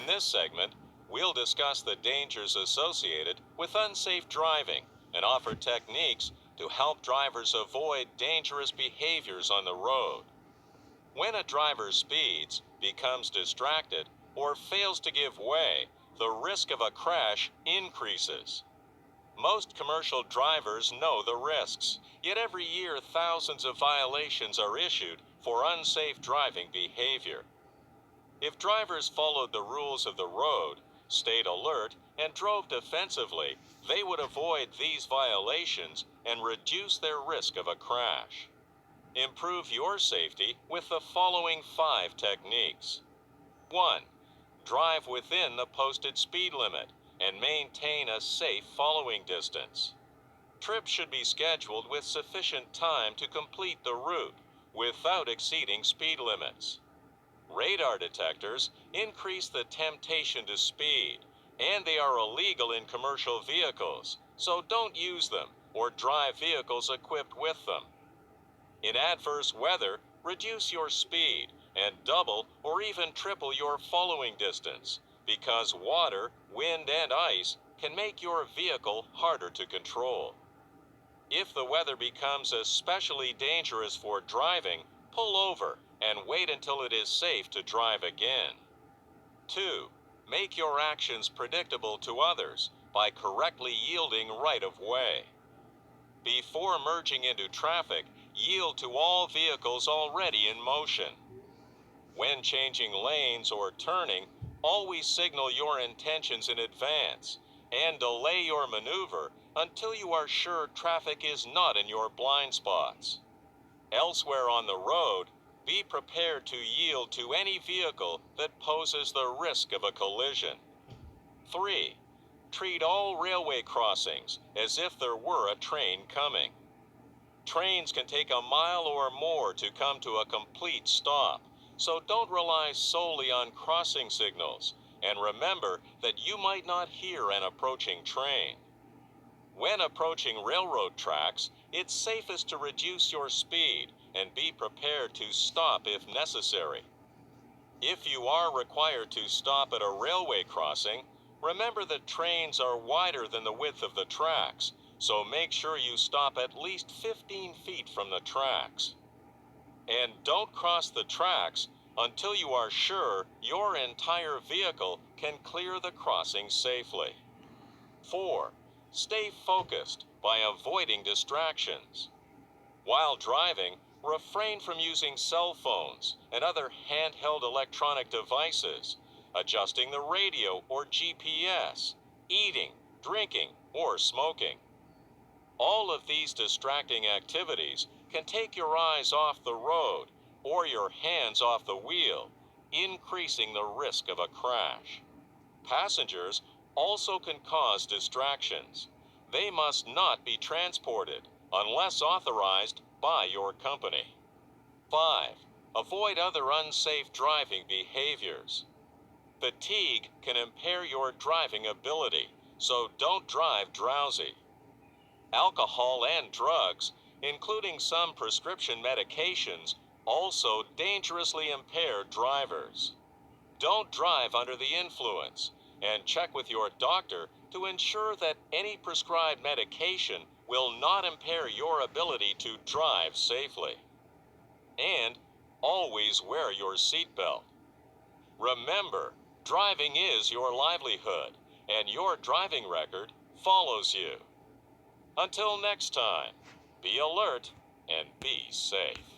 this segment, we'll discuss the dangers associated with unsafe driving and offer techniques to help drivers avoid dangerous behaviors on the road. When a driver speeds, becomes distracted, or fails to give way, the risk of a crash increases. Most commercial drivers know the risks, yet every year thousands of violations are issued for unsafe driving behavior. If drivers followed the rules of the road, stayed alert, and drove defensively, they would avoid these violations and reduce their risk of a crash. Improve your safety with the following 5 techniques. 1. Drive within the posted speed limit and maintain a safe following distance. Trips should be scheduled with sufficient time to complete the route without exceeding speed limits. Radar detectors increase the temptation to speed, and they are illegal in commercial vehicles, so don't use them or drive vehicles equipped with them. In adverse weather, reduce your speed and double or even triple your following distance, because water, wind, and ice can make your vehicle harder to control. If the weather becomes especially dangerous for driving, pull over and wait until it is safe to drive again. 2. Make your actions predictable to others by correctly yielding right of way. Before merging into traffic, yield to all vehicles already in motion. When changing lanes or turning, always signal your intentions in advance and delay your maneuver until you are sure traffic is not in your blind spots. Elsewhere on the road, be prepared to yield to any vehicle that poses the risk of a collision. 3. Treat all railway crossings as if there were a train coming. Trains can take a mile or more to come to a complete stop, so don't rely solely on crossing signals, and remember that you might not hear an approaching train. When approaching railroad tracks, it's safest to reduce your speed and be prepared to stop if necessary. If you are required to stop at a railway crossing, remember that trains are wider than the width of the tracks, so make sure you stop at least 15 feet from the tracks. And don't cross the tracks until you are sure your entire vehicle can clear the crossing safely. 4. Stay focused by avoiding distractions. While driving, refrain from using cell phones and other handheld electronic devices, adjusting the radio or GPS, eating, drinking, or smoking. All of these distracting activities can take your eyes off the road or your hands off the wheel, increasing the risk of a crash. Passengers also can cause distractions. They must not be transported unless authorized by your company. 5. Avoid other unsafe driving behaviors. Fatigue can impair your driving ability, so don't drive drowsy. Alcohol and drugs, including some prescription medications, also dangerously impair drivers. Don't drive under the influence, and check with your doctor to ensure that any prescribed medication will not impair your ability to drive safely. And always wear your seatbelt. Remember, driving is your livelihood, and your driving record follows you. Until next time, be alert and be safe.